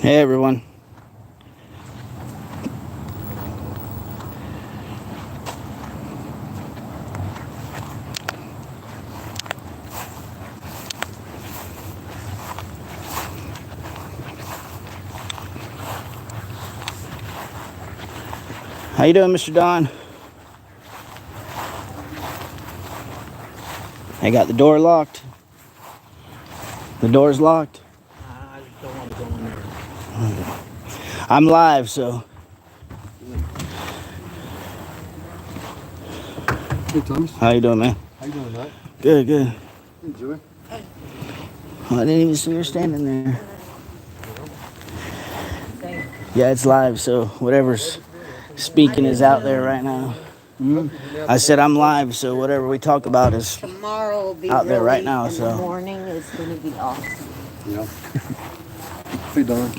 Hey everyone. How you doing, Mr. Don? I got the door locked. The door's locked. I just don't want to go in there. I'm live, so. Hey, Thomas. How you doing, man? How you doing tonight? Good, good. Enjoy. Oh, I didn't even see her standing there. Yeah, it's live, so whatever's speaking is out there right now. I said I'm live, so whatever we talk about is Tomorrow will be out there right now. in So the morning is going to be awesome. Yeah. Hey, Don.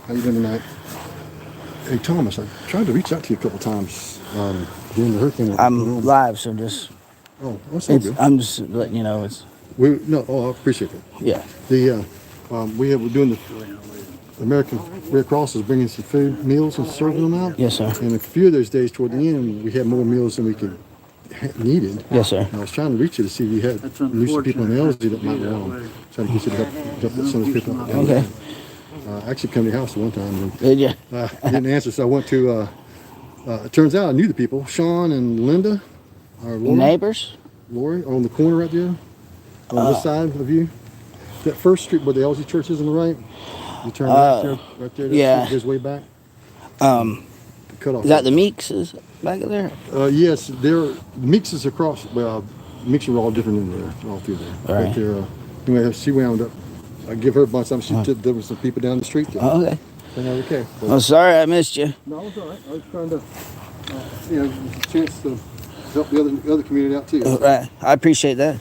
How you doing tonight? Hey, Thomas. I tried to reach out to you a couple times during the hurricane. I'm live, so just. Oh, that's so good. I'm just letting you know it's. I appreciate that. Yeah. We're doing the American Red Cross is bringing some food, meals, and serving them out. Yes, sir. And a few of those days toward the end, we had more meals than we needed. Yes, sir. And I was trying to reach you to see if you knew some people in the LZ that might want. Trying to get you to help some of those people out. Okay. I actually come to your house one time. And, Did you? didn't answer, so I went to. It turns out I knew the people, Sean and Linda, our Neighbors. Lori, on the corner right there, on this side of you. That first street where the LZ church is on the right. You turn right there. Yeah. Goes way back. Cut off. Is that the Meeks back there? Yes, the Meeks is across. Well, Meeks are all different in there, all through there. All right. But they're, anyway, she wound up. I give her a bunch of time. There was some people down the street there. Oh, okay. Okay. Well, sorry I missed you. No, it's all right. I was trying to, a chance to help the other community out too. Right. I appreciate that.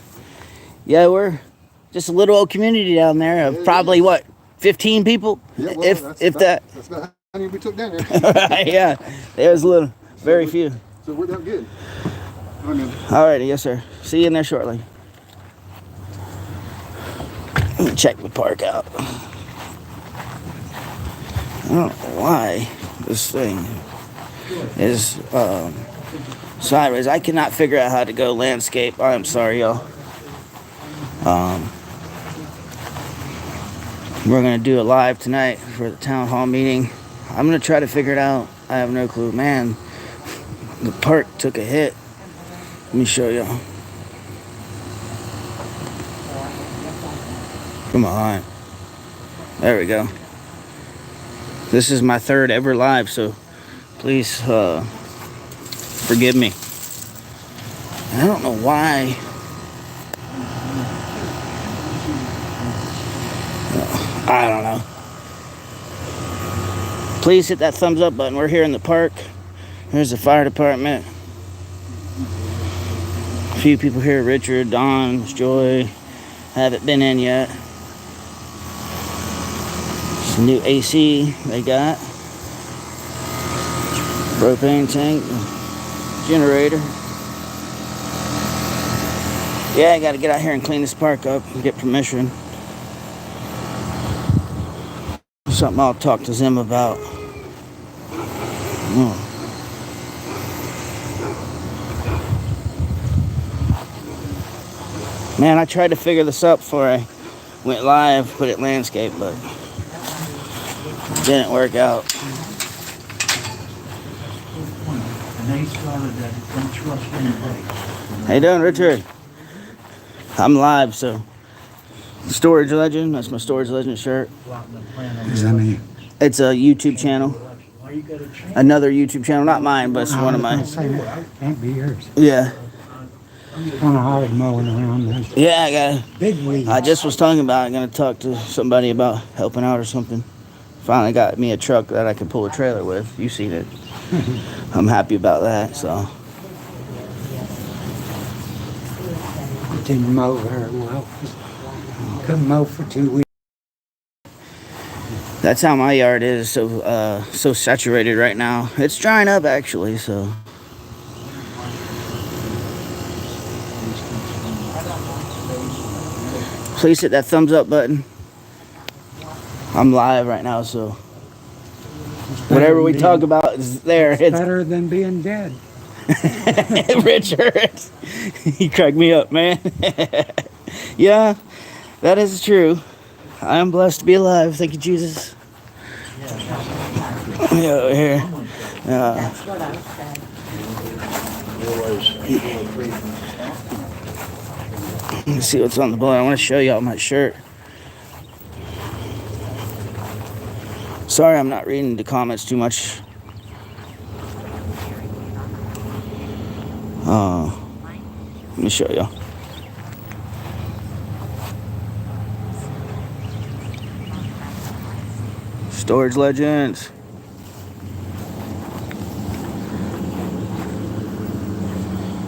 Yeah, we're just a little old community down there of probably, 15 people? Yeah, well, if that. That's about how many we took down there. Right, yeah. There was very few. So we're down good. All righty, yes, sir. See you in there shortly. Let me check the park out. I don't know why this thing is sideways. I cannot figure out how to go landscape. I am sorry, y'all. We're going to do it live tonight for the town hall meeting. I'm going to try to figure it out. I have no clue. Man, the park took a hit. Let me show y'all. Come on. There we go. This is my third ever live, so please forgive me. And I don't know why. I don't know. Please hit that thumbs up button. We're here in the park. There's the fire department. A few people here. Richard, Don, Joy. Haven't been in yet. Some new AC they got. Propane tank. Generator. Yeah, I gotta get out here and clean this park up and get permission. Something I'll talk to Zim about. Man, I tried to figure this out before I went live, put it landscape, but it didn't work out. How you doing, Richard? I'm live, so. Storage Legend, that's my Storage Legend shirt. Is that me? It's a YouTube channel. Another YouTube channel, not mine, but it's one of mine. Can't be yours. Yeah. On a hog mowing around this. Yeah, I got Big weed. I just was talking about I'm gonna talk to somebody about helping out or something. Finally got me a truck that I can pull a trailer with. You've seen it. I'm happy about that, so. Didn't mow very well. Couldn't mow for 2 weeks. That's how my yard is, so saturated right now. It's drying up actually, so. Please hit that thumbs up button. I'm live right now, so whatever we talk about is there. It's Better than being dead. Richard. He cracked me up, man. Yeah, that is true. I am blessed to be alive. Thank you, Jesus. Yeah, over here. That's what I said. Let me see what's on the board. I want to show y'all my shirt. Sorry, I'm not reading the comments too much. Let me show y'all. Storage Legends.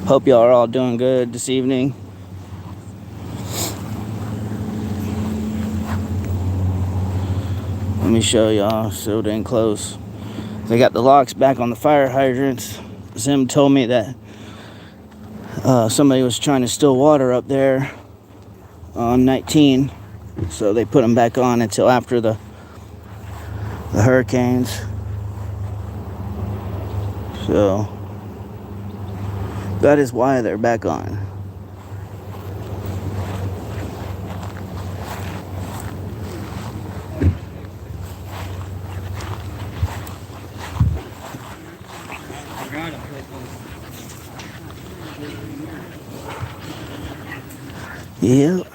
Hope y'all are all doing good this evening. Let me show y'all. So dang close. They got the locks back on the fire hydrants. Zim told me that somebody was trying to steal water up there on 19. So they put them back on until after the hurricanes. So that is why they're back on. Yep.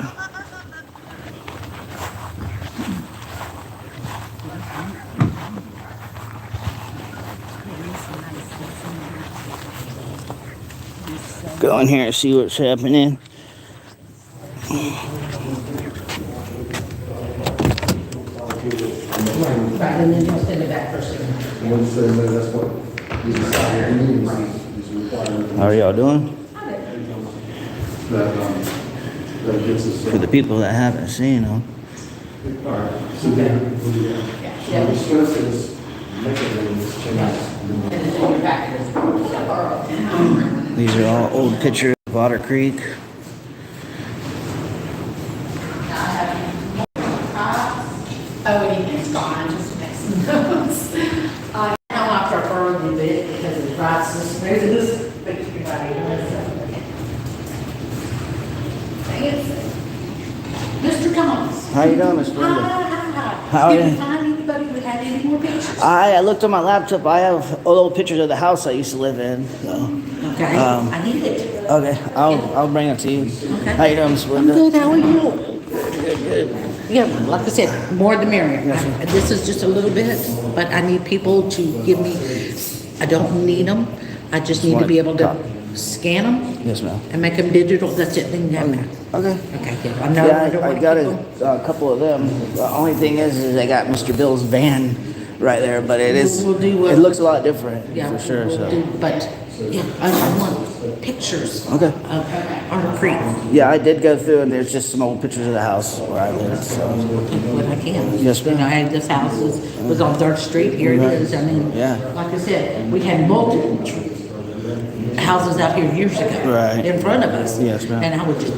Go in here and see what's happening. Right, and then he'll send it back for sure. How are y'all doing? For the people that haven't seen them. These are all old pictures of Otter Creek. Oh, anything's gone, I just mixed those. I know I prefer the bit because it dries so smooth, this makes everybody fancy. Mr. Thomas. How you doing, Miss Brenda? How are Did you? you find anybody who had any more pictures? I looked on my laptop. I have old pictures of the house I used to live in. So. Okay, I need it. Okay, I'll bring it to you. Okay. How you doing, Miss I'm Brenda? good, how are you? Yeah, like I said, more the merrier. This is just a little bit, but I need people to give me, I don't need them. I just need to be able to scan them Yes, ma'am. and make them digital. That's it, then you have that. Okay. Okay, good. I know, I don't Yeah, I want got to keep them. a couple of them. The only thing is I got Mr. Bill's van right there, but it is. We'll do, It looks a lot different Yeah, for sure. we'll So. do, but, yeah, I want pictures of Okay. Otter Creek, Yeah, I did go through, and there's just some old pictures of the house where I lived. So. what I can. Yes, ma'am. You know, I had this house was on 3rd Street, here it is. I mean, Yeah. like I said, we had multiple houses out here years ago. Right. In front of us. Yes, ma'am. And I would just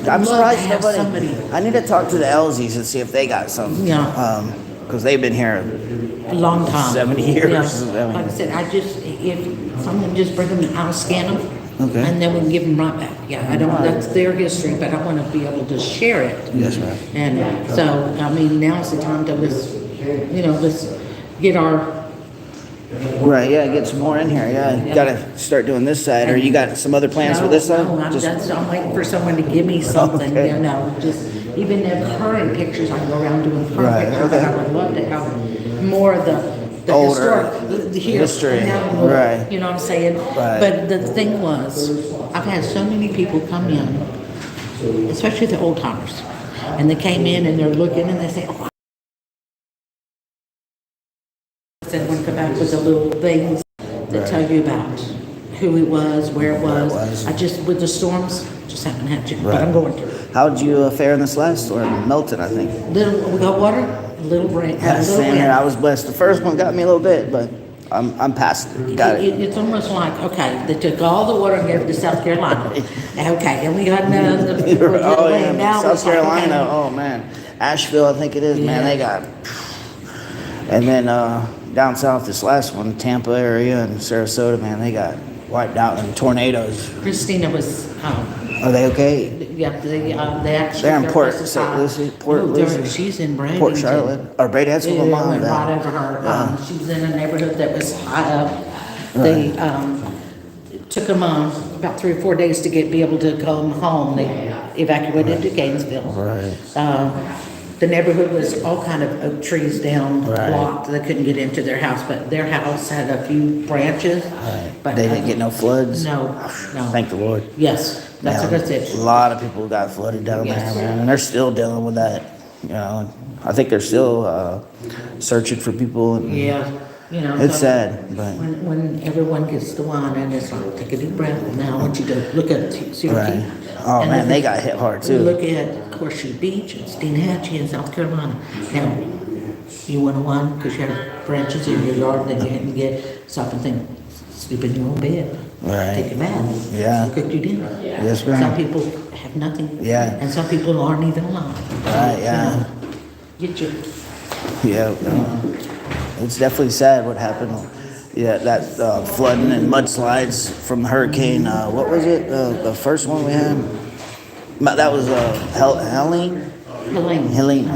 I'm love surprised to have nobody. somebody, I need to talk to the Elsies and see if they got some. Yeah. Because they've been here. a long time. 70 years. Yeah. I mean- Like I said, if someone just bring them, I'll scan them. Okay. And then we can give them right back. Yeah, I don't, that's their history, but I want to be able to share it. Yes, ma'am. And so, I mean, now's the time to let's get our, Right. Yeah. Get some more in here. Yeah. You gotta start doing this side, or you got some other plans for this side? No, I'm waiting for someone to give me something, Okay. you know, just, even if her in pictures, I can go around doing her Right, pictures, but okay. I would love to have more of the Older historic, here, history, now, right. You know what I'm saying? Right. But the thing was, I've had so many people come in, especially the old timers, and they came in and they're looking and they say, oh, I said, when I come back with the little things that tell you about who it was, where it was. I just, with the storms, just haven't had to, but I'm going to. How'd you fare in this last storm? Melted, I think. We got water, a little rain, Yeah, a little same here. wind. I was blessed. The first one got me a little bit, but I'm past it. Got it. It's almost like, okay, they took all the water and gave it to South Carolina. Okay, and we got none of the Oh yeah, now South it's like, okay, Carolina. Oh man, Asheville, I think it is. Man, they got. And then down south, this last one, Tampa area and Sarasota, man, they got wiped out in tornadoes. Christina was, Are they okay? yeah, they actually. They're in their Port place is St. hot. Lucie, Port No, they're- Lucie. She's in Bradenton. Port Charlotte, or Brady. That's what my Yeah, mom went right had. over her. She was in a neighborhood that was high up. They, it took them about 3 or 4 days to be able to come home. They evacuated to Gainesville. Right. The neighborhood was all kind of oak trees down, Right. blocked. They couldn't get into their house, but their house had a few branches. But They didn't get no floods. No, no. Thank the Lord. Yes, that's Man, what I said. A lot of people got flooded down Yes. there, man, and they're still dealing with that. You know, I think they're still searching for people. And Yeah, you know. It's so sad, but When everyone gets to one and it's like, take a deep breath, and now I want you to look at, see your right. teeth. Oh And man, look they at- got hit hard too. Look at Horseshoe Beach and Steenhatchee in South Carolina. Now, you went to one because you had branches in your yard that you hadn't get, stop and think, sleep in your own bed. Right. Take a bath. Yeah. Cook your dinner. Yes, ma'am. Some people have nothing. Yeah. And some people aren't even alive. Right, yeah. Get your, Yeah, it's definitely sad what happened. Yeah, that flooding and mudslides from the hurricane. What was it? The first one we had. That was Helene. Helene. Helene. I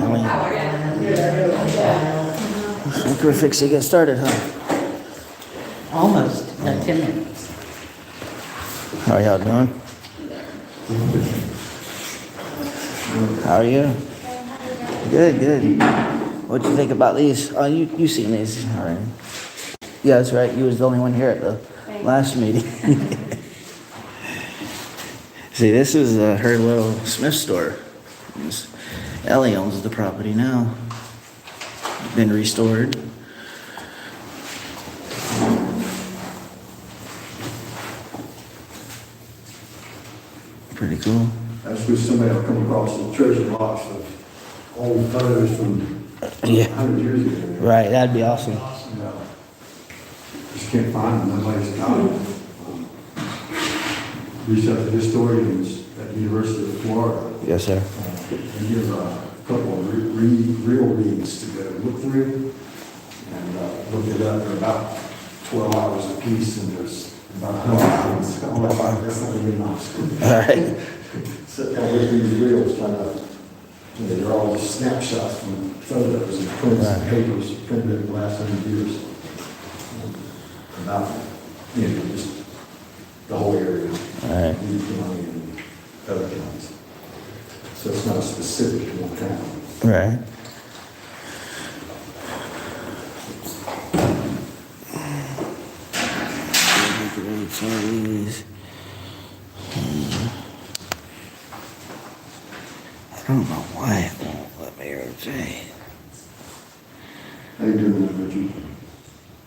think we're fixing to get started, huh? Almost, 10 minutes. How are y'all doing? How are you? Good, good. What'd you think about these? Oh, you seen these, all right? Yeah, that's right. You was the only one here at the last meeting. See, this is her little Smith store. Ellie owns the property now. Been restored. Pretty cool. That's where somebody will come across the treasure box of old photos from Yeah. 100 years ago. Right, that'd be awesome. Just can't find them, nobody's got them. Reached out to historians at the University of Florida. Yes, sir. And give a couple of real reads to go look through and look it up. They're about 12 hours a piece, and there's about 100 reads. That's not really nice. All right. So I look these reels, trying to, they're all just snapshots from photos and prints and papers printed in the last 100 years. About, just the whole area. Right. New County and other counties. So it's not specific to one county. Right. Some of these. I don't know why it won't let me rotate. How you doing, Richard?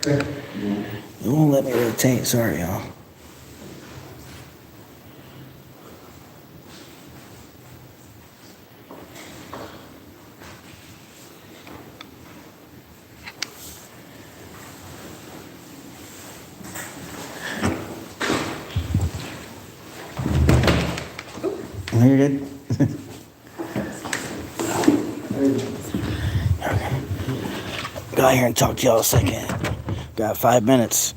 Okay. It won't let me rotate. Sorry, y'all. You're good. Go out here and talk to y'all a second. Got 5 minutes.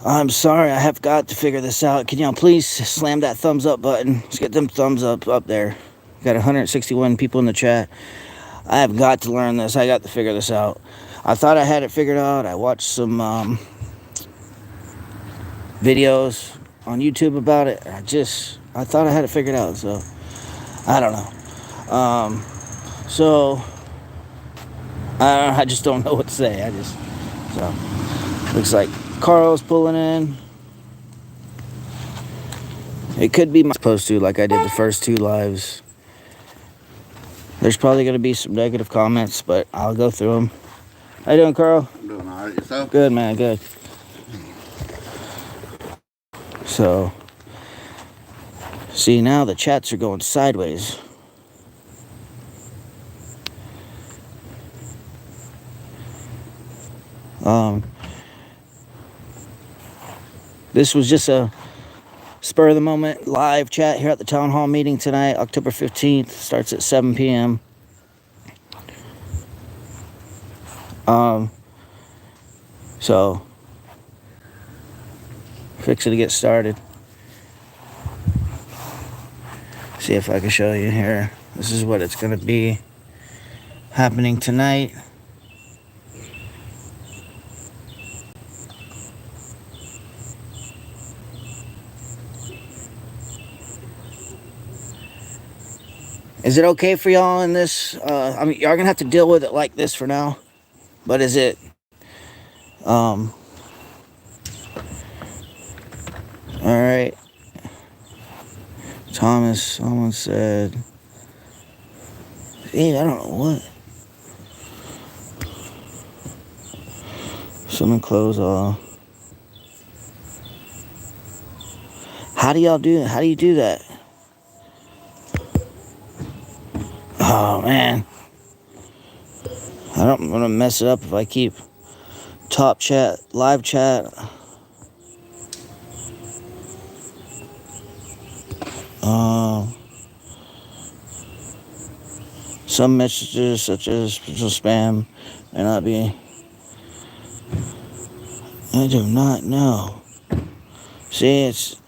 I'm sorry, I have got to figure this out. Can y'all please slam that thumbs up button? Let's get them thumbs up there. Got 161 people in the chat. I have got to learn this. I got to figure this out. I thought I had it figured out. I watched some videos on YouTube about it. I thought I had it figured out, so I don't know. I just don't know what to say. Looks like Carl's pulling in. It could be supposed to, like I did the first 2 lives. There's probably going to be some negative comments, but I'll go through them. How you doing, Carl? I'm doing all right. Yourself? Good, man, good. So, see, now the chats are going sideways. This was just a spur of the moment live chat here at the town hall meeting tonight, October 15th. Starts at 7 p.m. So fixing to get started. See if I can show you here. This is what it's going to be happening tonight. Is it okay for y'all in this? I mean, y'all gonna have to deal with it like this for now. But is it? All right. Thomas, someone said, hey, I don't know what. Someone close off. How do y'all do it? How do you do that? Oh, man. I don't want to mess it up if I keep top chat, live chat. Some messages, such as potential spam, may not be. I do not know. See, it's.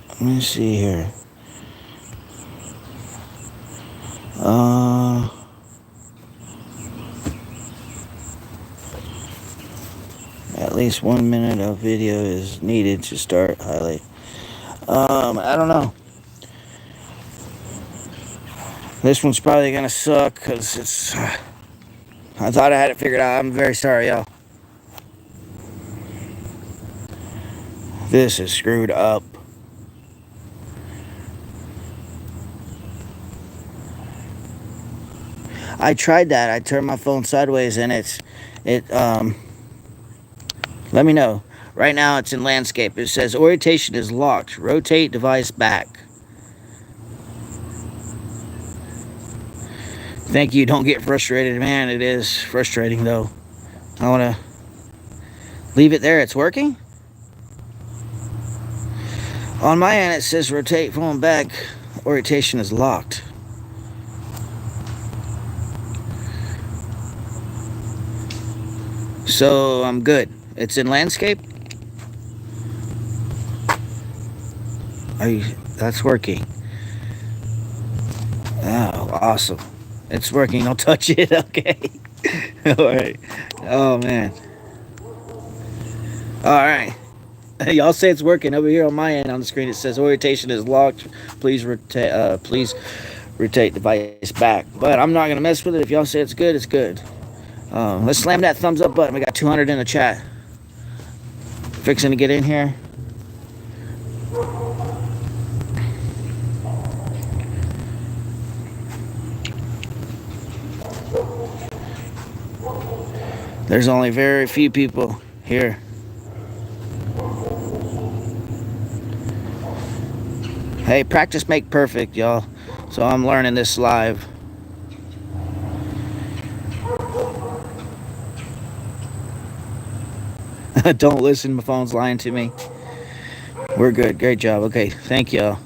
Let me see here. At least 1 minute of video is needed to start highlight. I don't know. This one's probably gonna suck because it's. I thought I had it figured out. I'm very sorry, y'all. This is screwed up. I tried that. I turned my phone sideways and let me know. Right now it's in landscape. It says orientation is locked. Rotate device back. Thank you. Don't get frustrated, man. It is frustrating though. I want to leave it there. It's working. On my end it says rotate phone back. Orientation is locked. So I'm good. It's in landscape. That's working. Oh, awesome. It's working. Don't touch it. Okay. Alright. Oh man. Alright. Y'all say it's working. Over here on my end on the screen it says orientation is locked. Please rotate device back. But I'm not gonna mess with it. If y'all say it's good, it's good. Let's slam that thumbs up button. We got 200 in the chat. Fixing to get in here. There's only very few people here. Hey, practice make perfect, y'all. So I'm learning this live. Don't listen, my phone's lying to me. We're good. Great job. Okay, thank y'all.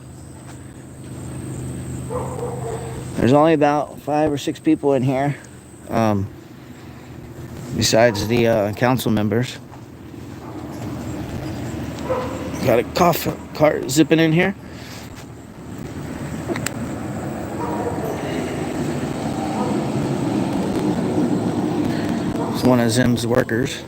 There's only about 5 or 6 people in here. Besides the council members. Got a coffee cart zipping in here. It's one of Zim's workers.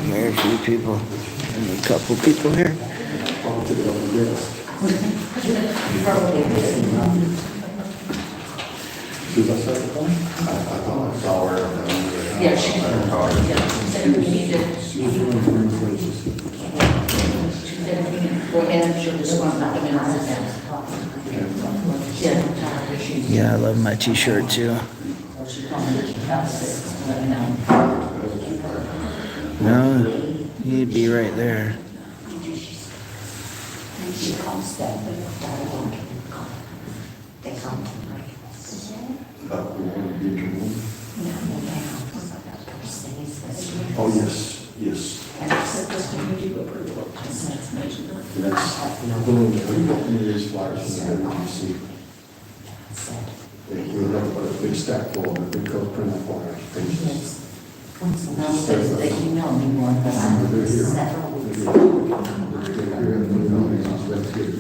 Very few people. Only a couple people here. Yeah, she said we need to. Go ahead and she'll just want to come in and sit down. Yeah, I love my t-shirt too. No, he'd be right there. They come to my About the one in the room. house. Oh, yes, yes. And I said, just give you approval. I said, it's mentioned. And that's, the one that we got me these flyers in there, you see. We have a big stack full of big color printout flyers, pages. No, they email me one, but I'm They're here. several weeks. They're here, and they're not, that's good.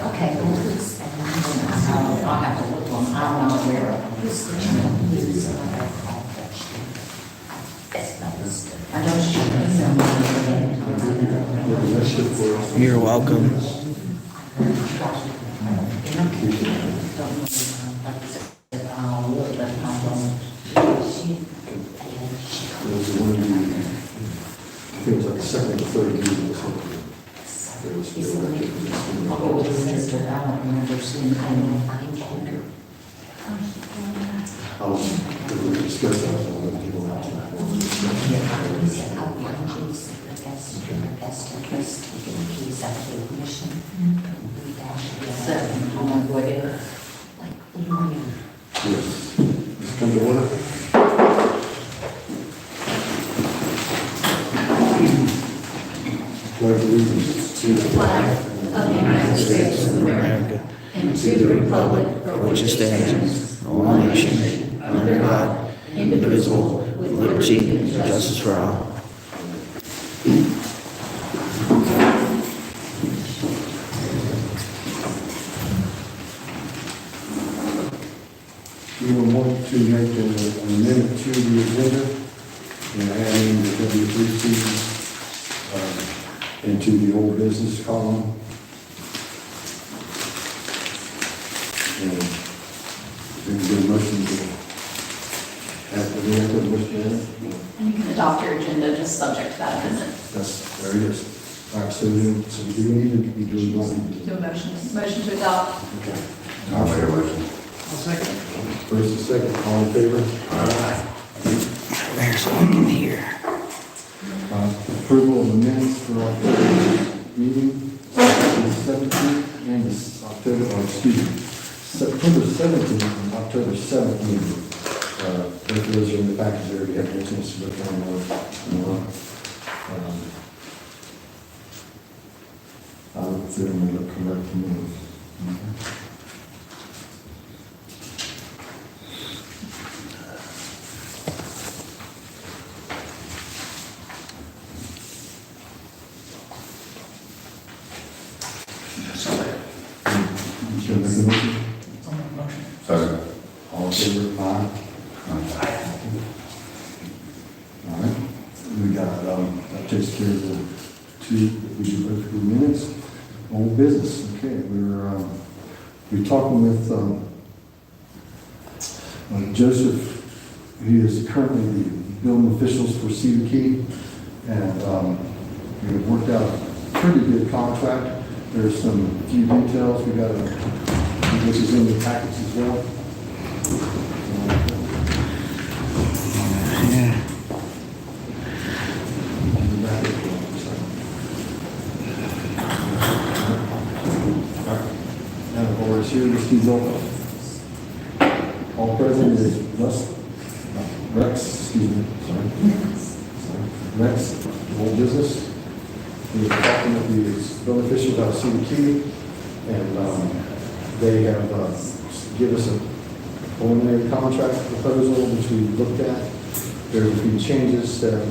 Okay, well, it's, and I'll have to look on, I'm not aware of this. I know she That's it for us. You're welcome. There's one of the, I think it was like the second or third meeting or something. There was- I'll go with the sister, I don't remember seeing anything. I was, we were discussing, I was going to people out tonight. Seven, I'm gonna go ahead. Yes. Let's come to order. Pledge allegiance to the flag Of the United States of America, and to the republic for which it stands, one nation, under God, indivisible, with liberty and justice for all. We will want to make an amendment to the agenda and adding the W3C into the old business column. And we can get a motion to add the amendment, Mr. Bennett. And you can adopt your agenda just subject to that amendment. That's, there it is. All right, so we do need to be doing what we do. Do a motion to adopt. Okay. I'll make a motion. First and second, all in favor? There's one in here. Approval of the minutes for October meeting, September 17th, and October, September 17th and October 7th meeting. Both of those are in the package there, we have no chance to look at them more. I look through them and look correct to me. You gonna make a motion? Second. All in favor, aye? All right, we got, that takes care of the two, that we do both the minutes. Old business, okay, we're talking with, Joseph, he is currently the building officials for Cedar Key, and, we've worked out a pretty good contract. There's some few details we got, which is in the package as well. Yeah. And for us here, Mr. Zoll. All present is Rex, Rex, old business. We're talking with the building officials out of Cedar Key, and they have given us a preliminary contract proposal, which we looked at. There are a few changes that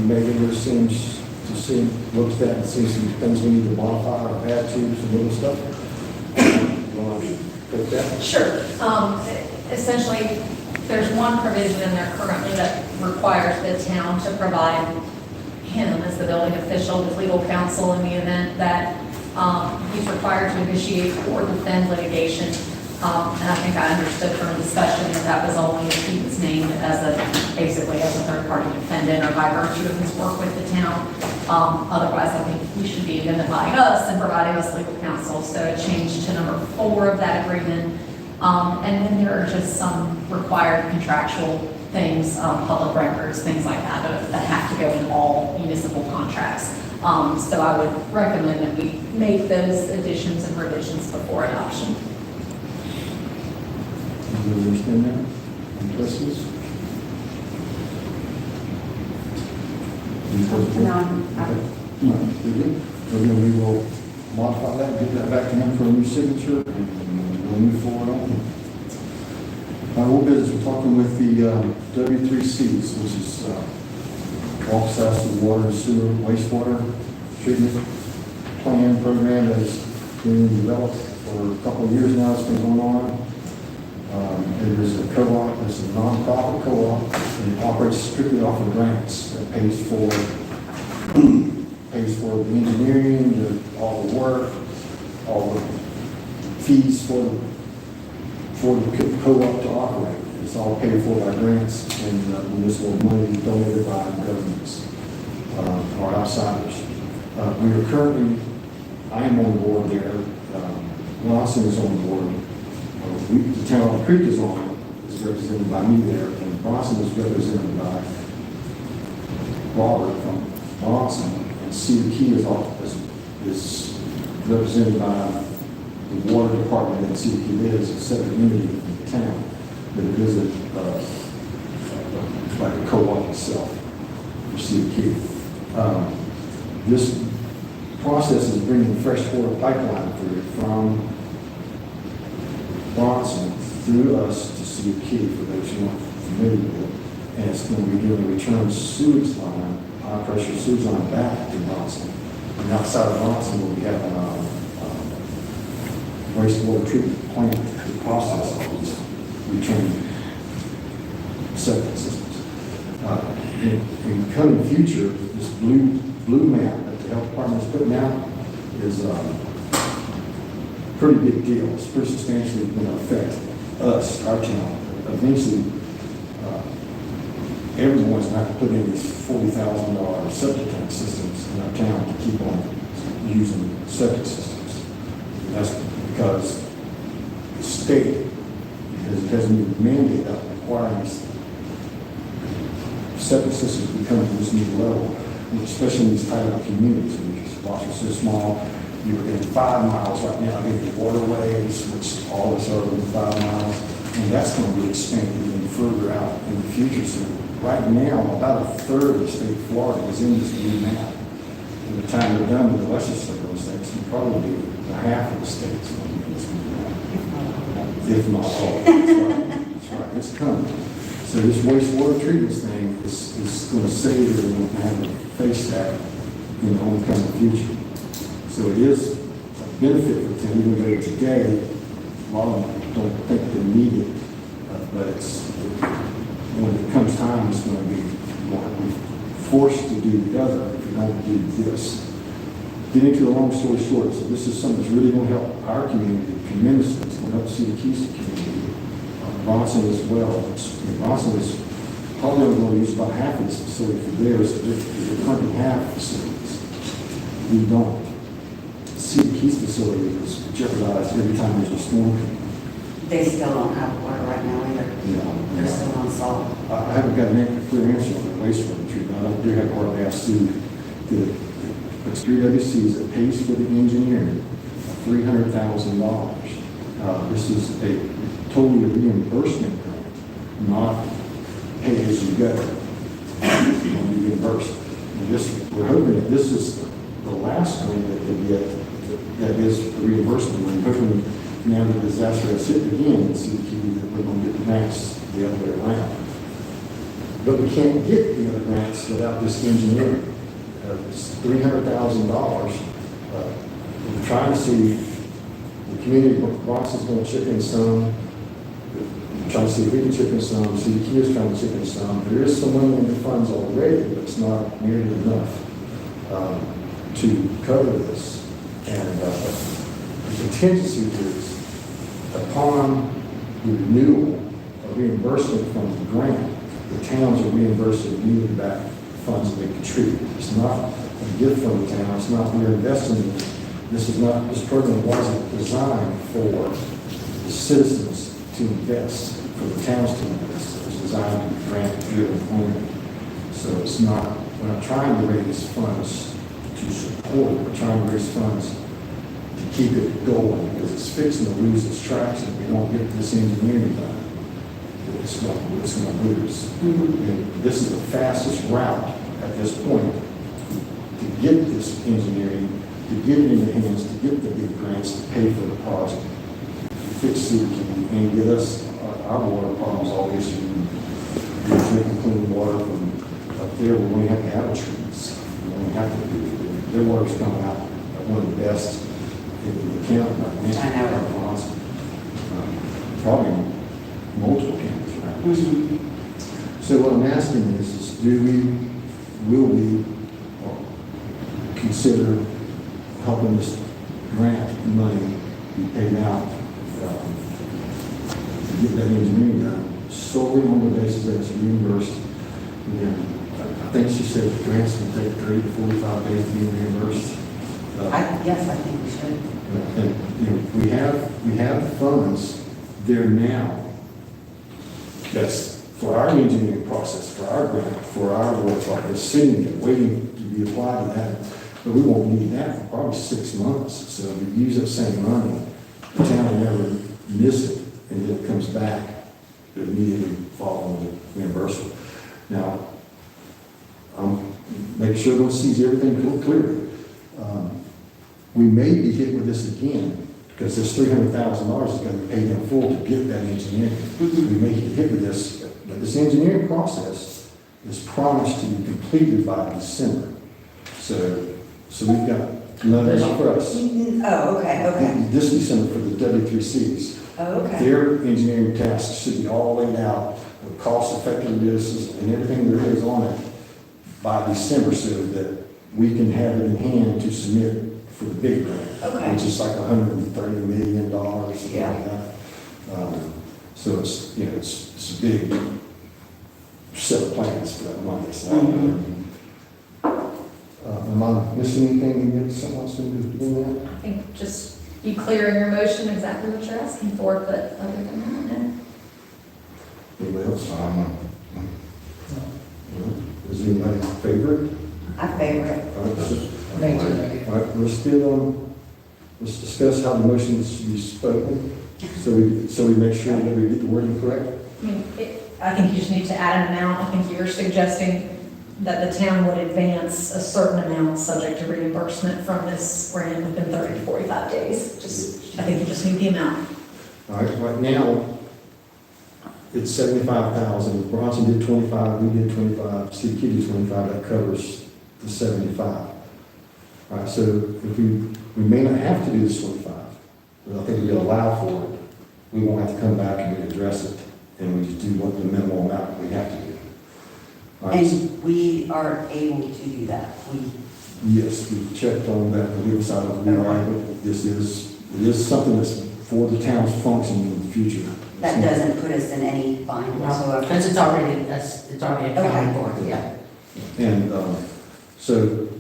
Megan seems to see, looks at, and sees some things we need to modify or add to, some little stuff. You want to take that? Sure. Essentially, there's one provision in there currently that requires the town to provide him as the building official with legal counsel in the event that he's required to initiate or defend litigation. And I think I understood from the discussion that that was only if he was named as basically as a third-party defendant or by virtue of his work with the town. Otherwise, I think we should be identifying us and providing us legal counsel. So it changed to number 4 of that agreement. And then there are just some required contractual things, public records, things like that, that have to go in all municipal contracts. So I would recommend that we make those additions and revisions before adoption. Do you understand that? Any questions? Any questions? No, Okay. No, we good. So then we will modify that, get that back to him for a new signature, and we'll move forward on. Old business, we're talking with the W3Cs, which is Wausau Water and Sewer Wastewater Treatment Plan Program that has been developed for a couple of years now. It's been going on. It is a co-op, it's a non-profit co-op, and it operates strictly off of grants that pays for the engineering, all the work, all the fees for the co-op to operate. It's all paid for by grants and municipal money donated by governments or outsiders. We are currently, I am on board there. Lawson is on board. The town of Otter Creek is represented by me there, and Bronson is represented by Robert from Bronson, and Cedar Key is represented by the water department that Cedar Key is, a separate entity in the town, but it is like a co-op itself for Cedar Key. This process is bringing fresh water pipeline through from Bronson through us to Cedar Key, for those who aren't familiar with it. And it's going to be doing a return sewage line, high pressure sewage line back to Bronson. And outside of Bronson, we'll be having a wastewater treatment plant to process all these return septic systems. In the coming future, this blue map that the health department is putting out is pretty big deal. It's pretty substantially going to affect us, our town. Eventually, everyone's going to have to put in these $40,000 septic tank systems in our town to keep on using septic systems. And that's because the state has a new mandate of requiring these septic systems to become to this new level, especially in these tight communities, which are so small. You're within 5 miles right now of the waterways, which all of us are within 5 miles, and that's going to be expanded even further out in the future. So right now, about a third of the state of Florida is in this new map. And by the time we're done with the legislature, those things will probably be half of the states will be in this new map, if not all. That's right. It's coming. So this wastewater treatment thing is going to save it, and we're going to have to face that in the oncoming future. So it is a benefit for them, even though today, a lot of them don't think they need it, but when it comes time, it's going to be forced to do the other if you don't do this. Getting to the long story short, so this is something that's really going to help our community tremendously. It's going to help Cedar Key's community, Bronson as well. Bronson is probably only going to use about half of this facility for theirs. They currently have facilities. We don't. Cedar Key's facility is jeopardized every time there's a storm. They still don't have water right now either. Yeah. They're still on salt. I haven't got a clear answer on the wastewater treatment. I do have to hardly ask Sue. It's 3WCs that pays for the engineering of $300,000. This is a totally reimbursement grant, not pay as you go. It's going to be reimbursed. And we're hoping that this is the last grant that they get that is reimbursement. We're hoping now that the disaster has hit again, that we're going to get grants the other way around. But we can't get the other grants without this engineering. It's $300,000. We're trying to see the community box is going to chip in some. We're trying to see if we can chip in some. See, the key is trying to chip in some. There is some money in the funds already, but it's not nearly enough to cover this. And the contingency is upon the renewal of reimbursement from the grant, the towns are reimbursing immediately back funds that they contribute. It's not a gift from the town. It's not we're investing in it. This program wasn't designed for the citizens to invest, for the towns to invest. It was designed to be grant driven only. So it's not, we're not trying to raise funds to support it, trying to raise funds to keep it going, because it's fixing to lose its tracks if we don't get this engineering done. It's going to lose. And this is the fastest route at this point to get this engineering, to get it in the hands, to get the big grants, to pay for the project, to fix sewage and get us our water problems all issued. We're drinking clean water from up there, we only have to have trees. We only have to do, their water's coming out at one of the best in the county right now. I know. Probably multiple counties right now. So what I'm asking is will we consider helping this grant money be paid out to get that engineering done solely on the basis that it's reimbursed? And I think she said the grants can take 30 to 45 days to be reimbursed. Yes, I think we should. And, you know, we have funds there now that's for our engineering process, for our grant, for our water project, it's sitting there waiting to be applied to that. But we won't need that for probably 6 months. So if we use that same money, the town will never miss it, and then it comes back immediately following the reimbursement. Now, make sure everyone sees everything clearly. We may be hit with this again, because this $300,000 is going to be paid in full to get that engineering. We may get hit with this, but this engineering process is promised to be completed by December. So we've got another, not for us. Oh, okay. This December for the W3Cs. Oh, okay. Their engineering tasks should be all laid out, with cost effectiveness and everything there is on it by December, so that we can have it in hand to submit for the big grant, Okay. which is like $130 million, something Yeah. like that. So it's, you know, it's a big set of plans for that money. So, am I missing anything? You get something else to do that? I think just be clear in your motion exactly what you're asking for, but other than that, no. Anybody else? Is anybody favorite? I favor it. All right, let's discuss how the motion should be spoken, so we make sure that we get the wording correct. I mean, I think you just need to add an amount. I think you're suggesting that the town would advance a certain amount subject to reimbursement from this grant within 30 to 45 days. I think you just need the amount. All right now, it's 75,000. Bronson did 25, we did 25, CQ did 25, that covers the 75. All right, so if we may not have to do this 25, but I think we allow for it. We won't have to come back and readdress it, and we just do what the minimal amount we have to do. All right, And we are able to do that. yes, we checked on that, the legal side of the right, but it is something that's for the town's function in the future. That doesn't put us in any bind whatsoever. Because it's already accounted for, yeah. And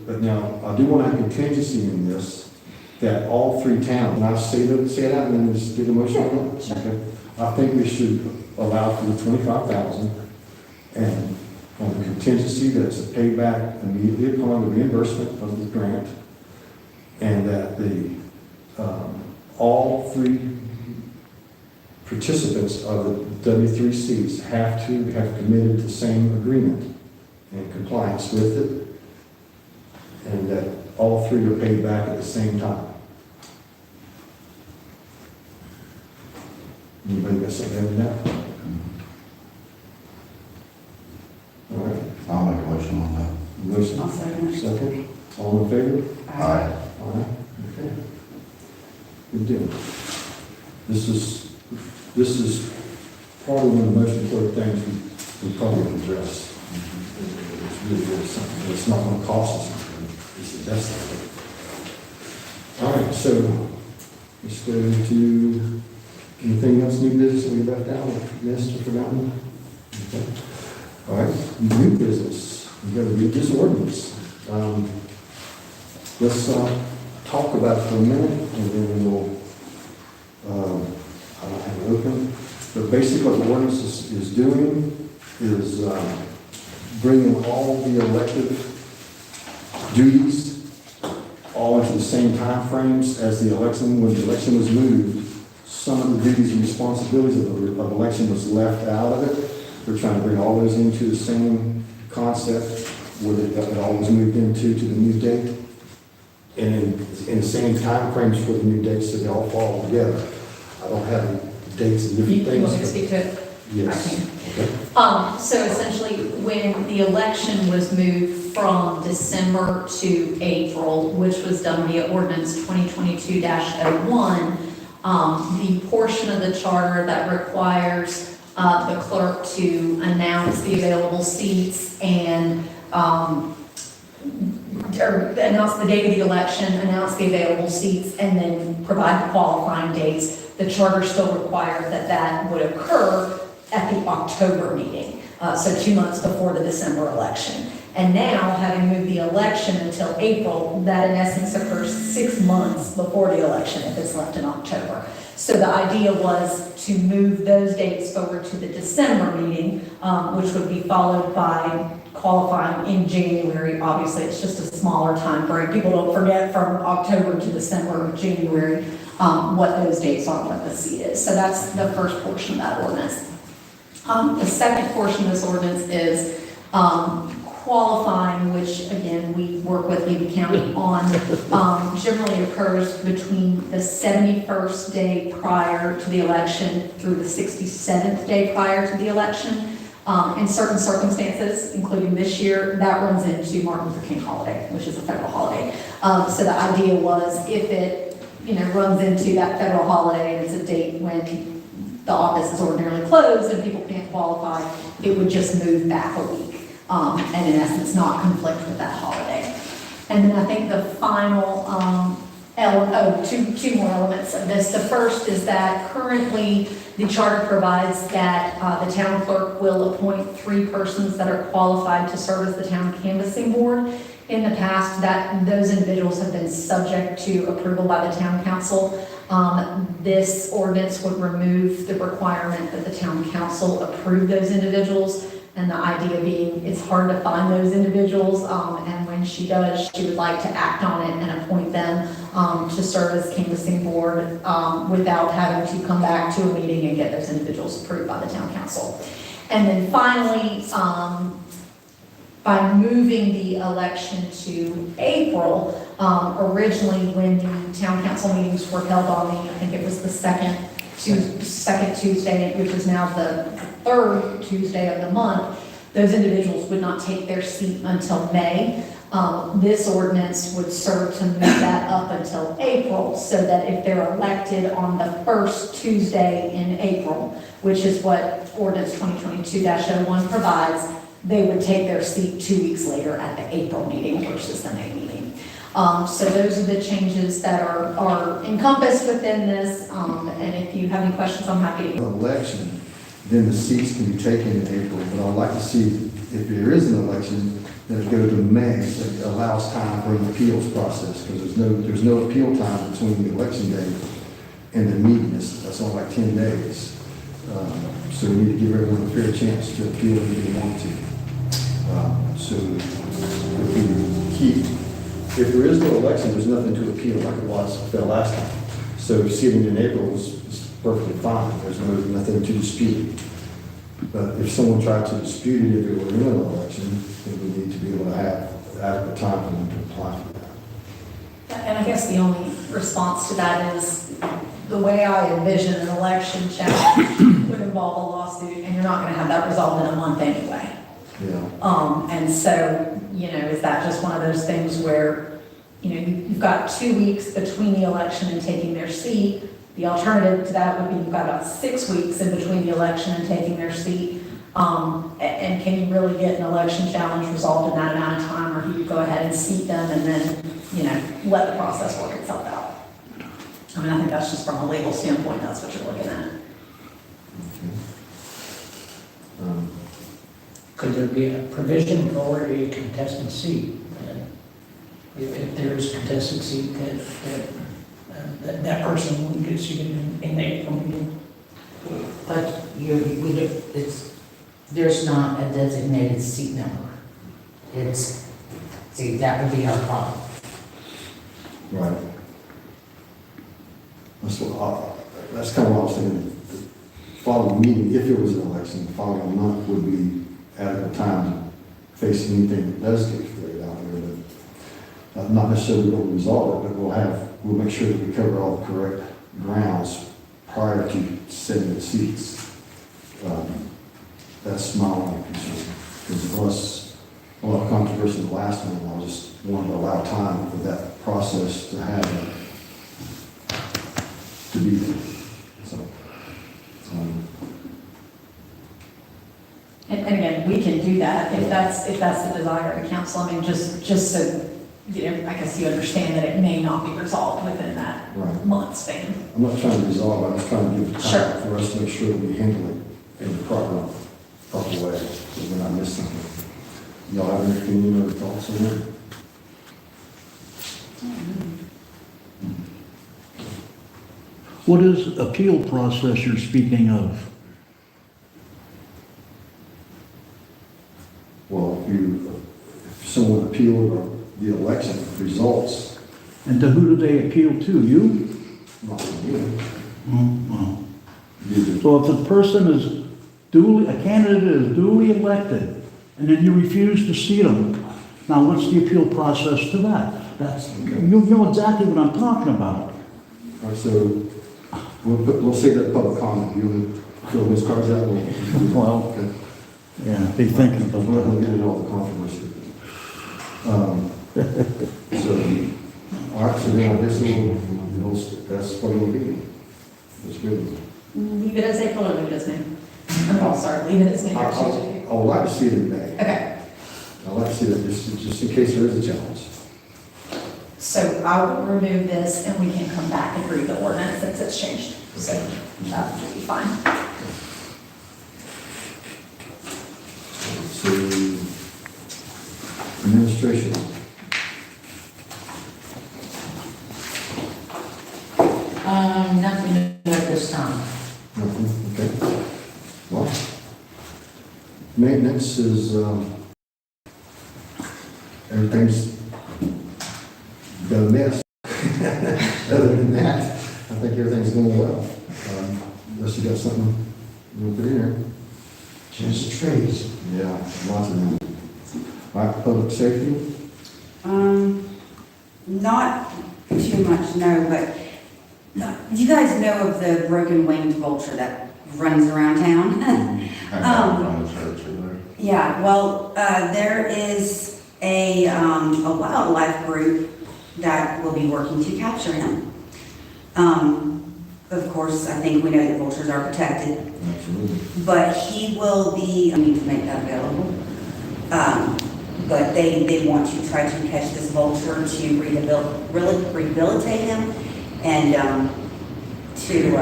but now, I do want to have contingency in this, that all three towns, and I'll say it out and then just get a motion on it. Okay. I think we should allow for the 25,000, and on the contingency that's a payback immediately upon the reimbursement of the grant, and that all three participants of the W3Cs have committed to the same agreement and compliance with it, and that all three are paid back at the same time. Anybody got something to that? All right, I'll make a motion on that. motion, I'll second it. second, all in favor? Aye. All right, okay. Good deal. This is probably one of the most important things we probably address. It's really something that's not going to cost us anything. It's the best thing. All right, so let's go to anything else new business that we left out or missed or forgotten? Okay. All right, new business. We've got to read this ordinance. Let's talk about it for a minute, and then we'll have it open. But basically what the ordinance is doing is bringing all the elective duties all into the same time frames as the election. When the election was moved, some of the duties and responsibilities of election was left out of it. We're trying to bring all those into the same concept where it all was moved into the new date. And in the same time frames for the new dates, so they all fall together. I don't have the dates and different You things. want me to speak to it? Yes. I can. Okay. So essentially, when the election was moved from December to April, which was done via ordinance 2022-01, the portion of the charter that requires the clerk to announce the available seats and or announce the date of the election, announce the available seats, and then provide the qualifying dates. The charter still required that that would occur at the October meeting, so 2 months before the December election. And now, having moved the election until April, that in essence occurs 6 months before the election if it's left in October. So the idea was to move those dates forward to the December meeting, which would be followed by qualifying in January. Obviously, it's just a smaller time frame. People don't forget from October to December or January what those dates are, what the seat is. So that's the first portion of that ordinance. The second portion of this ordinance is qualifying, which again, we work with Levy County on, generally occurs between the 71st day prior to the election through the 67th day prior to the election. In certain circumstances, including this year, that runs into Martin Luther King holiday, which is a federal holiday. So the idea was if it, runs into that federal holiday and it's a date when the office is ordinarily closed and people can't qualify, it would just move back a week. And in essence, not conflict with that holiday. And then I think the final two more elements of this. The first is that currently the charter provides that the town clerk will appoint 3 persons that are qualified to serve as the town canvassing board. In the past, that those individuals have been subject to approval by the town council. This ordinance would remove the requirement that the town council approve those individuals. And the idea being, it's hard to find those individuals, and when she does, she would like to act on it and appoint them to serve as canvassing board without having to come back to a meeting and get those individuals approved by the town council. And then finally, by moving the election to April, originally when the town council meetings were held on I think it was the second Tuesday, which is now the 3rd Tuesday of the month, those individuals would not take their seat until May. This ordinance would serve to move that up until April, so that if they're elected on the 1st Tuesday in April, which is what ordinance 2022-01 provides, they would take their seat 2 weeks later at the April meeting versus the May meeting. So those are the changes that are encompassed within this, and if you have any questions, I'm happy to. Election, then the seats can be taken in April, but I'd like to see, if there is an election, that it go to May, so it allows time for an appeals process, because there's no appeal time between the election day and the meeting. That's only like 10 days. So we need to give everyone a fair chance to appeal if they want to. So if we keep, if there is no election, there's nothing to appeal like it was the last time. So sitting in April is perfectly fine. There's nothing to dispute. But if someone tried to dispute it if it were in an election, then we need to be able to have adequate time for them to apply for that. And I guess the only response to that is the way I envision an election challenge would involve a lawsuit, and you're not going to have that resolved in a month anyway. Yeah. And so, is that just one of those things where, you've got 2 weeks between the election and taking their seat. The alternative to that would be you've got about 6 weeks in between the election and taking their seat. And can you really get an election challenge resolved in that amount of time, or do you go ahead and seat them and then, let the process work itself out? I think that's just from a legal standpoint, that's what you're looking at. Could there be a provision for a contested seat? If there is a contested seat, that person wouldn't get seated in April meeting? But there's not a designated seat number. That would be our problem. Right. That's kind of what I was thinking. Following meeting, if it was an election, the following month would be adequate time to face anything that does get flared out there. But not necessarily we'll resolve it, but we'll make sure that we cover all the correct grounds prior to setting the seats. That's my only concern. Because there was a lot of controversy in the last one, and I just wanted to allow time for that process to happen, to be there. So, And again, we can do that if that's the desire of the council. I mean, just so, you know, I guess you understand that it may not be resolved within that Right. month span. I'm not trying to resolve, I'm just trying to give Sure. time for us to make sure that we handle it in the proper way, so we're not missing something. Y'all have any opinion or thoughts on that? What is appeal process you're speaking of? Well, if someone appealed the election results, And to who do they appeal to? You? not to you, Well. you So if the person is a candidate is duly elected, and then you refuse to seat them, now what's the appeal process to that? You know exactly what I'm talking about. All right, so we'll say that public comment, you fill those cards out. Well, Okay. yeah, be thinking We're about not going it. to get into all the controversy. So, all right, so then I guess that's what it'll be. That's good. Leave it as April or leave it as May? Oh, sorry, leave it as May. I would like to see it in May. Okay, I'd like to see that just in case there is a challenge. so I will remove this and we can come back and read the ordinance since it's changed. So that will be fine. So, administration. Nothing new at this time. Nothing, okay. Well, maintenance is, everything's got a mess. Other than that, I think everything's going well. Unless you got something you want to put in there. Just trees. Yeah, lots of them. All right, public safety. Not too much, no, but you guys know of the broken winged vulture that runs around town? Yeah, well, there is a wildlife group that will be working to capture him. Of course, I think we know that vultures are protected, Absolutely. but he will be, I need to make that available. But they want to try to catch this vulture to rehabilitate him and to, I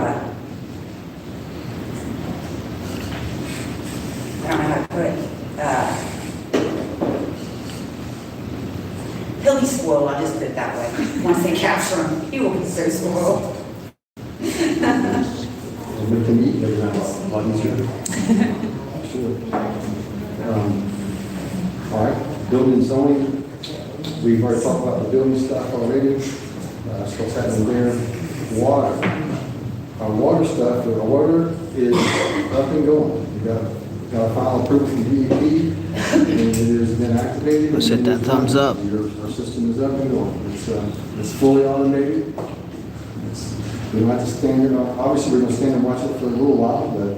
don't know how to put it, he'll be spoiled, I'll just put it that way. Once they capture him, he will be so spoiled. And we can eat every now and then, a lot easier. Sure. All right, building zoning, we've already talked about the building stuff already. That's what's happening there. Water, our water stuff, our water is up and going. We got a final approval from DEP, and it has been activated. Let's hit that thumbs up. Our system is up and going. It's fully automated. We don't have to stand there, obviously we're going to stand and watch it for a little while, but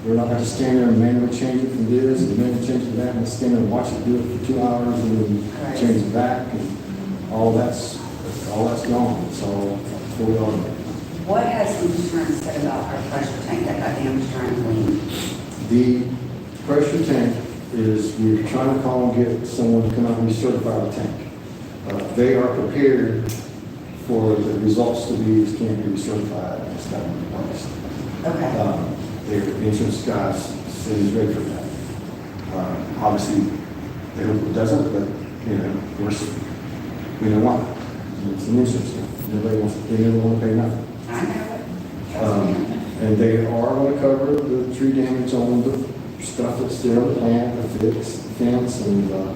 we're not going to stand there and manually change it from this and manually change it to that, and stand there and watch it do it for 2 hours and then change it back, and all that's gone. It's all fully automated. What has insurance said about our pressure tank that got damaged during cleaning? The pressure tank is, we're trying to call and get someone to come out and recertify the tank. They are prepared for the results to be, it can't be recertified, and it's got to be replaced. Okay. The insurance guys said he's ready for that. Obviously, they hope it doesn't, but, you know, we don't want it. It's an insurance thing. They never want to pay nothing. I know it. And they are going to cover the tree damage on the stuff that's there on the plant, the fence, and the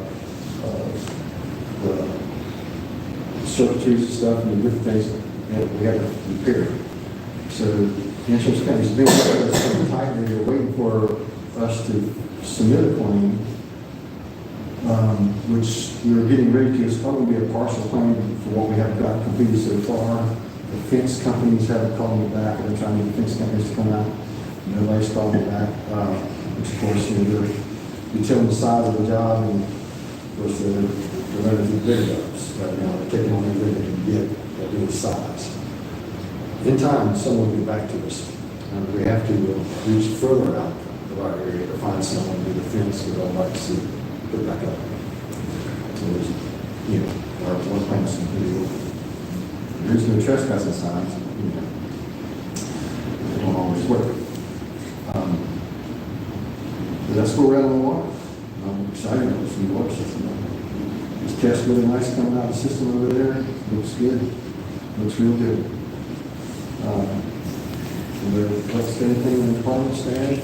circuitries and stuff and different things that we had to repair. So the insurance company's been so tight, they were waiting for us to submit a claim, which we were getting ready to. It's probably be a partial claim for what we have got completed so far. The fence companies haven't called me back, and they're trying to get the fence companies to come out. Nobody's called me back, which of course, you tell them the size of the job, and of course, they're running through big jobs right now. They're taking on everything they can get, they're doing size. In time, someone will get back to us. We have to reach further out of our area to find someone to do the fence that I'd like to see put back up. So there's, our one plant's completely. There's no trespassing signs, they don't always work. But that's where we're at on the water. I'm excited about this new water system. This test really nice coming out of the system over there. Looks good. Looks real good. What's anything in the departments to add?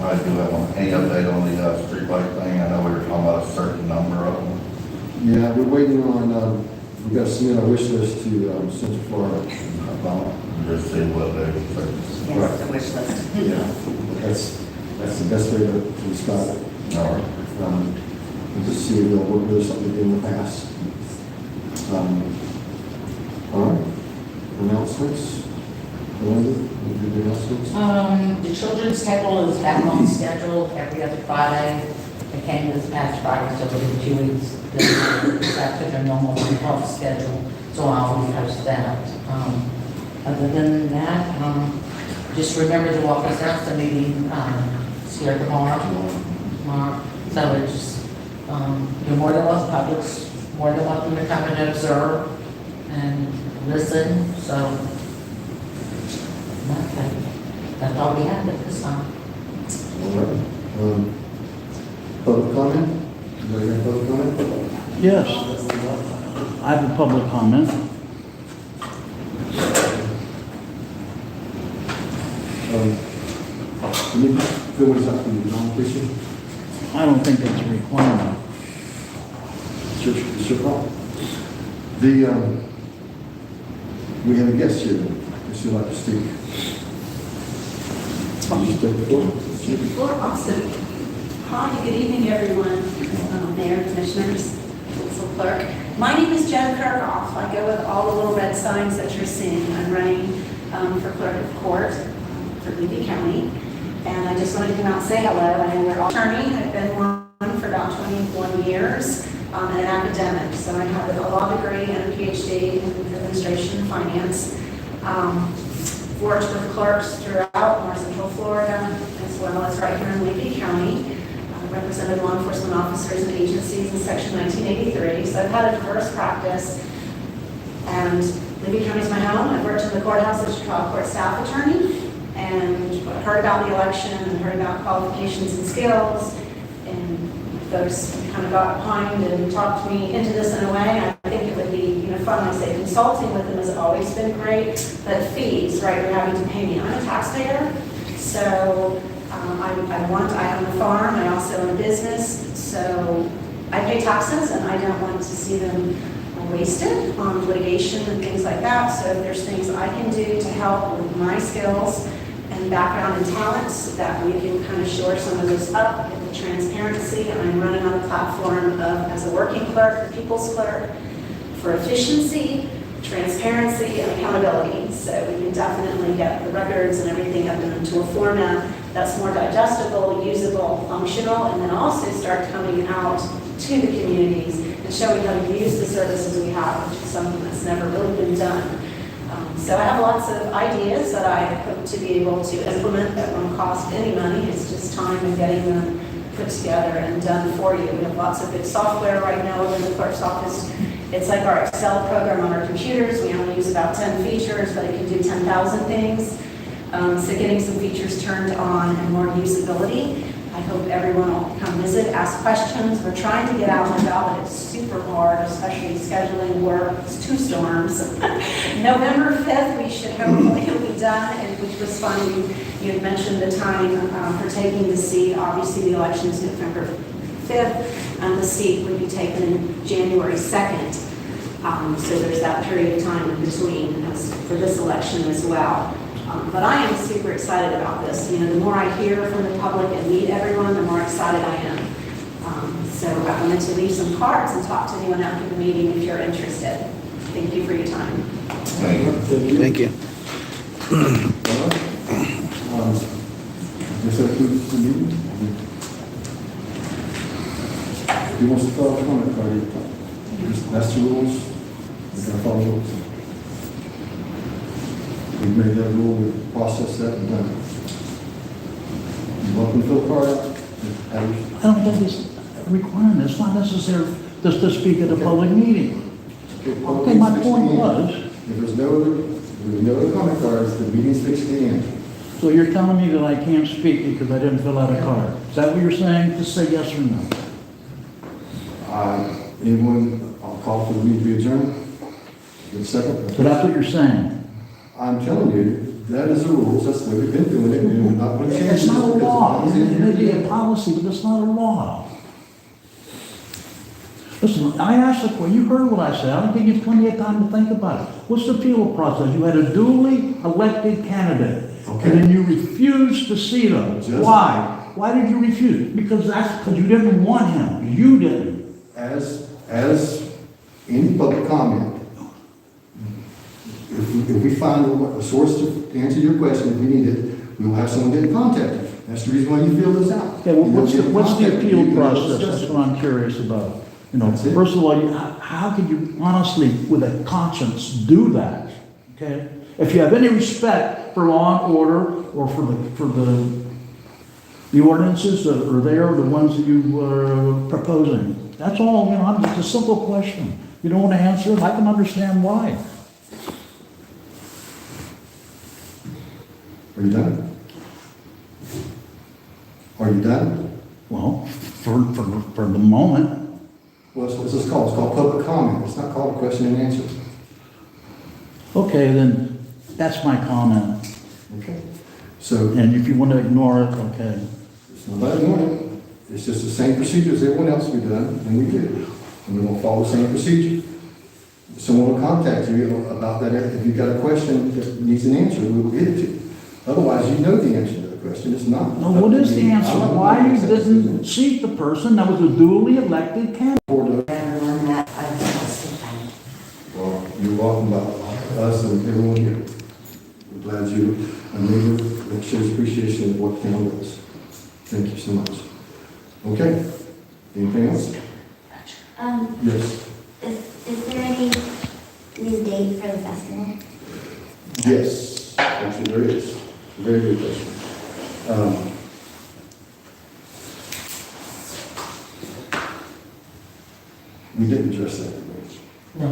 I do have any update on the street light thing? I know we were talking about a certain number of them. Yeah, we're waiting on, we've got to submit our wish list to Central Florida. Just see what they say. Yes, the wish list. Yeah, that's the best way to describe it. All right. We'll just see if they'll work with us like they did in the past. All right. Announcements? Belinda, any announcements? The children's table is back on schedule every other Friday. They came this past Friday, so within 2 weeks, they're back to their normal health schedule, so I'll post that. Other than that, just remember to walk us out to the meeting, it's here tomorrow. So it's just, you're more than welcome, public's more than welcome to come and observe and listen, so that's all we have at this time. All right. Public comment? Is there any public comment? Yes, I have a public comment. Can you fill this up in the non-official? I don't think it's a requirement. It's your call. We have a guest here. Would you like to speak? You take the floor. Floor, awesome. Hi, good evening, everyone. Mayor, commissioners, council clerk. My name is Jen Kirkhoff. I go with all the little red signs that you're seeing. I'm running for clerk of court for Levy County. And I just wanted to come out and say hello. I know we're all attorney. I've been one for about 21 years and an academic. So I have a law degree and a PhD in administration and finance. Worked with clerks throughout North Central Florida, as well as right here in Levy County. Represented law enforcement officers and agencies in Section 1983. So I've had a diverse practice. And Levy County is my home. I've worked in the courthouse as a trial court staff attorney, and heard about the election and heard about qualifications and skills. And folks kind of got behind and talked me into this in a way. I think it would be fun. Like I say, consulting with them has always been great, but fees, right? You're having to pay me. I'm a taxpayer, so I own a farm. I also own a business, so I pay taxes, and I don't want to see them wasted on litigation and things like that. So if there's things I can do to help with my skills and background and talents, that we can kind of shore some of this up in the transparency. And I'm running on a platform of, as a working clerk, the people's clerk, for efficiency, transparency, and accountability. So we can definitely get the records and everything up into a format that's more digestible, usable, functional, and then also start coming out to the communities and showing how to use the services we have, which is something that's never really been done. So I have lots of ideas that I hope to be able to implement that won't cost any money. It's just time and getting them put together and done for you. We have lots of good software right now over in the clerk's office. It's like our Excel program on our computers. We only use about 10 features, but it can do 10,000 things. So getting some features turned on and more usability. I hope everyone will come visit, ask questions. We're trying to get out on the job, but it's super hard, especially scheduling work. It's 2 storms. November 5th, we should hopefully be done, and which was fun. You had mentioned the time for taking the seat. Obviously, the election is November 5th. The seat would be taken in January 2nd. So there's that period of time in between for this election as well. But I am super excited about this. You know, the more I hear from the public and meet everyone, the more excited I am. So I wanted to leave some cards and talk to anyone after the meeting if you're interested. Thank you for your time. Thank you. Guess that concludes the meeting. Who wants to follow comment, that's the rules. We're going to follow rules. We've made that rule, we've processed that and done it. You're welcome to fill the card out. I don't think it's a requirement, it's not necessary just to speak at a public meeting. Okay, my point was. If there's no other comment cards, the meeting's fixed to the end. So you're telling me that I can't speak because I didn't fill out a card? Is that what you're saying? Just say yes or no. Anyone, I'll call for the meeting to be adjourned. Good second. So that's what you're saying? I'm telling you, that is the rules, that's the way we've been doing it, and we're not going to change it. It's not a law. It may be a policy, but it's not a law. Listen, I asked the question, you heard what I said, I'll give you plenty of time to think about it. What's the appeal process? You had a duly elected candidate, Okay. and then you refused to see them. Why? Why did you refuse? Because you didn't want him. You didn't. As any public comment, if we find a source to answer your question, if we need it, we will have someone get in contact you. That's the reason why you fill this out. Okay, well, what's the appeal process? That's what I'm curious about. You know, first of all, how can you honestly, with a conscience, do that? Okay? If you have any respect for law and order or for the ordinances that are there, the ones that you are proposing. That's all, you know, it's a simple question. You don't want to answer it, I can understand why. Are you done? Are you done? Well, for the moment. Well, what's this called? It's called public comment. It's not called a question and answer. Okay, then that's my comment. Okay. So, And if you want to ignore it, okay. it's not ignoring it. It's just the same procedure as everyone else we've done, and we do. And we're going to follow the same procedure. Someone will contact you about that. If you've got a question that needs an answer, we will get it to you. Otherwise, you know the answer to the question. It's not. No, what is the answer? Why you didn't seat the person that was a duly elected candidate? Everyone that I've been. Well, you're welcome about us and everyone here. We're glad you're a neighbor that shows appreciation of what the town does. Thank you so much. Okay. Anything else? Yes. Is there any new date for the festival? Yes. Actually, there is. Very good question. We didn't address that. No.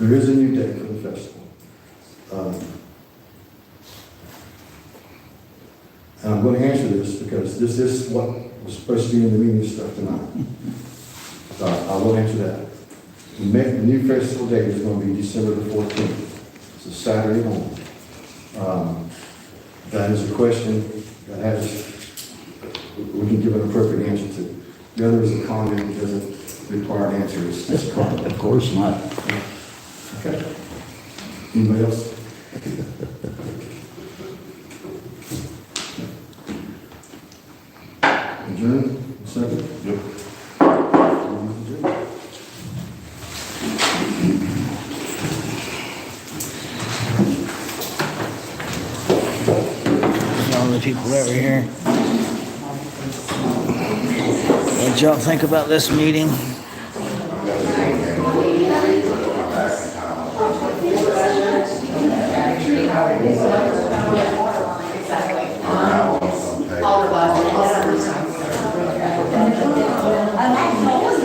There is a new date for the festival. And I'm going to answer this because this is what was supposed to be in the meeting stuff tonight. So I will answer that. The new festival date is going to be December the 14th. It's a Saturday morning. That is a question that we can give an appropriate answer to. The other is a comment that doesn't require an answer. Of course not. Okay. Anybody else? Adjourn, second? Yep. All the people that were here. What y'all think about this meeting?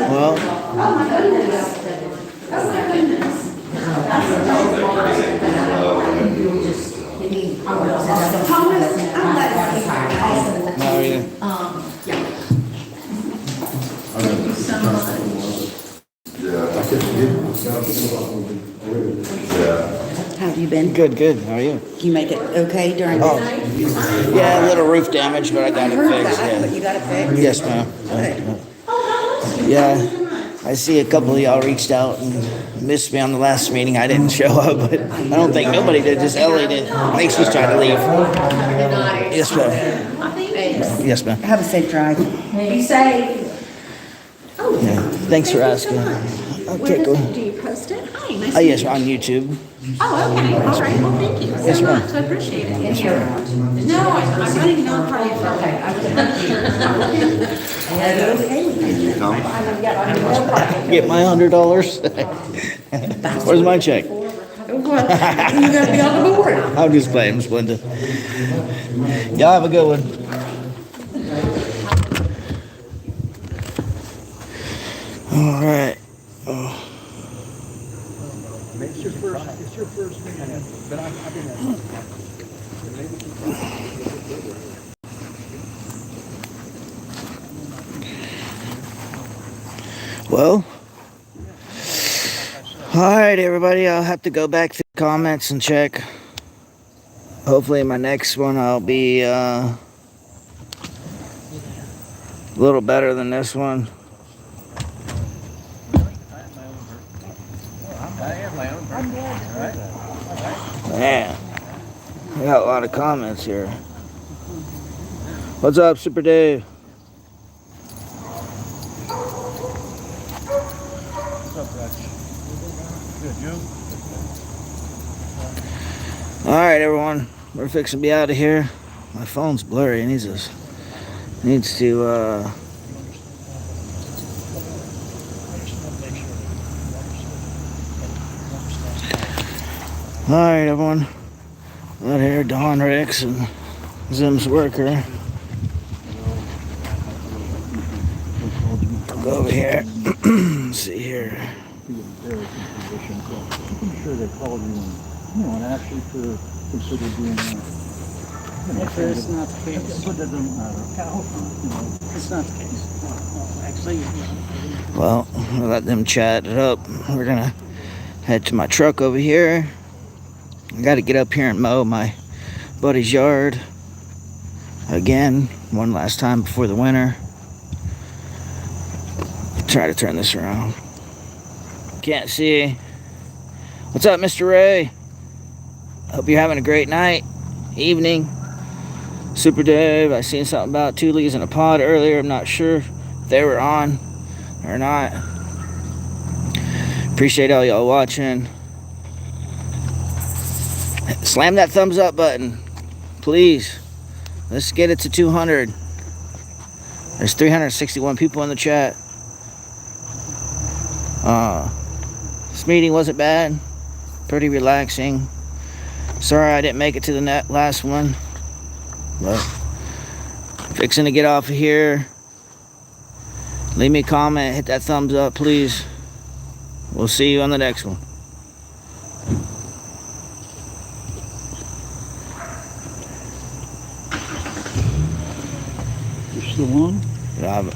Well, Oh my goodness. Oh my goodness. Thomas, I'm glad how are you? Thank you so much. Yeah, I couldn't get myself. Yeah. How do you you been? Good, good. How are you? You make it okay during Oh. the night? Yeah, a little roof damage, but I got I it heard fixed. that, but Yeah. you got it fixed? Yes, ma'am. Good. Yeah. I see a couple of y'all reached out and missed me on the last meeting. I didn't show up, but I don't think nobody did. Just Ellie did. I think she's trying to leave. Yes, ma'am. Yes, ma'am. Have a safe drive. Be safe. Yeah. Thanks for asking. Okay, go ahead. Do you post it? Hi, nice Oh, yes, on YouTube. Oh, okay, all right, well, thank you Yes, so ma'am. much, I appreciate it. No, I'm running non-party for, okay, I was Get my $100. Where's my check? You gotta be on the board. I'm just playing, Splenda. Y'all have a good one. All right. Oh. It's your first meeting, but I've been Well, all right, everybody. I'll have to go back through the comments and check. Hopefully, in my next one, I'll be a little better than this one. Man, we got a lot of comments here. What's up, Super Dave? All right, everyone, we're fixing to be out of here. My phone's blurry. It needs to. All right, everyone. Out here, Don Ricks and Zim's worker. Go over here. Let's see here. I'm sure they called you and asked you to consider doing that. If it's not the case. But that doesn't matter. It's not the case. No, actually, Well, we'll let them chat it up. We're gonna head to my truck over here. I gotta get up here and mow my buddy's yard again, one last time before the winter. Try to turn this around. Can't see. What's up, Mr. Ray? Hope you're having a great night, evening. Super Dave, I seen something about 2 leaves in a pod earlier. I'm not sure if they were on or not. Appreciate all y'all watching. Slam that thumbs up button, please. Let's get it to 200. There's 361 people in the chat. This meeting wasn't bad. Pretty relaxing. Sorry I didn't make it to the last one. But fixing to get off of here. Leave me a comment. Hit that thumbs up, please. We'll see you on the next one. You're still on? I'm